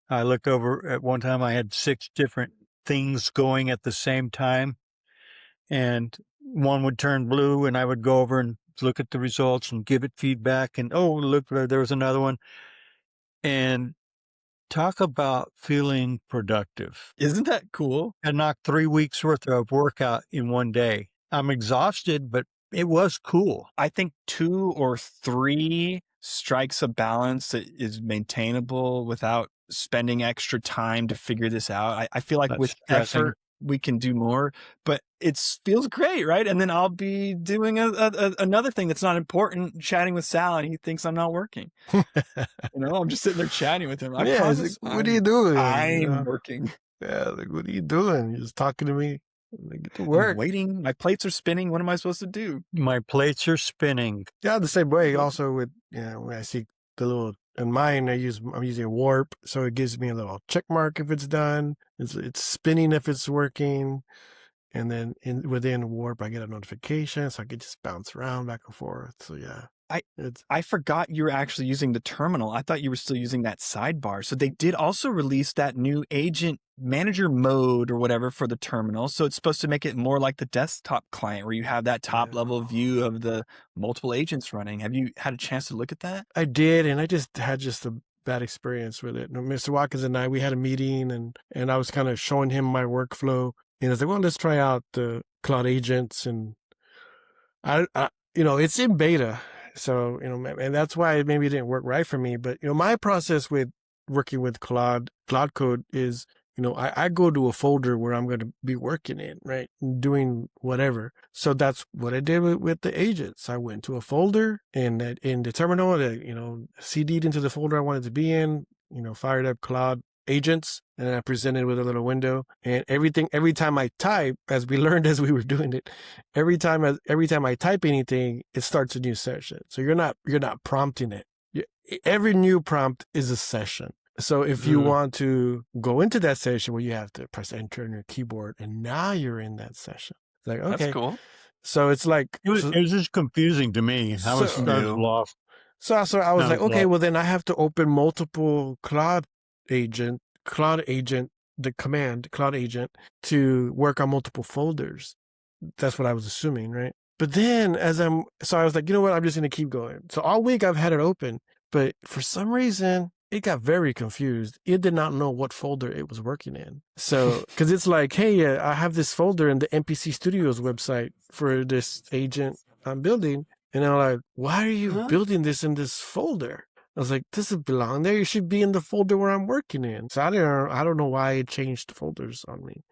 I looked over at one time, I had 6 different things going at the same time, and one would turn blue, and I would go over and look at the results and give it feedback, and, "Oh, look, there was another one." And talk about feeling productive. Isn't that cool? I knocked 3 weeks worth of workout in one day. I'm exhausted, but it was cool. I think 2 or 3 strikes a balance that is maintainable without spending extra time to figure this out. I feel like That's with stressing. effort, we can do more, but it feels great, right? And then I'll be doing another thing that's not important, chatting with Sal, and he thinks I'm not working. I'm just sitting there chatting with him. I Yeah, it's like, promise what are you doing? I'm working. Yeah, like, what are you doing? You're just talking to me. Like, get to I'm work. waiting. My plates are spinning. What am I supposed to do? My plates are spinning. Yeah, the same way. Also with, when I see the little, in mine, I'm using warp. So it gives me a little check mark if it's done. It's spinning if it's working. And then within warp, I get a notification. So I can just bounce around back and forth. So yeah. I forgot you were actually using the terminal. I thought you were still using that sidebar. So they did also release that new agent manager mode or whatever for the terminal. So it's supposed to make it more like the desktop client where you have that top level view of the multiple agents running. Have you had a chance to look at that? I did, and I just had a bad experience with it. Mr. Watkins and we had a meeting, and I was kind of showing him my workflow, and I was like, well, let's try out the cloud agents, and I it's in beta, so and that's why maybe it didn't work right for me. But my process with working with cloud code is, I go to a folder where I'm going to be working in, right? Doing whatever. So that's what I did with the agents. I went to a folder and in the terminal, CD'd into the folder I wanted to be in, fired up cloud agents, and I presented with a little window, and every time I type, as we learned as we were doing it, every time I type anything, it starts a new session. So you're not prompting it. Every new prompt is a session. So if you want to go into that session, well, you have to press enter on your keyboard, and now you're in that session. It's like, okay. That's cool. So it's like, It was just confusing to me. I was lost. So I was like, okay, well then I have to open multiple cloud agent, the command cloud agent to work on multiple folders. That's what I was assuming, right? But then so I was like, you know what? I'm just going to keep going. So all week I've had it open, but for some reason it got very confused. It did not know what folder it was working in. So, cause it's like, hey, I have this folder in the NPC Studios website for this agent I'm building. And I'm like, why are you building this in this folder? I was like, this doesn't belong there. You should be in the folder where I'm working in. So I don't know why it changed folders on me.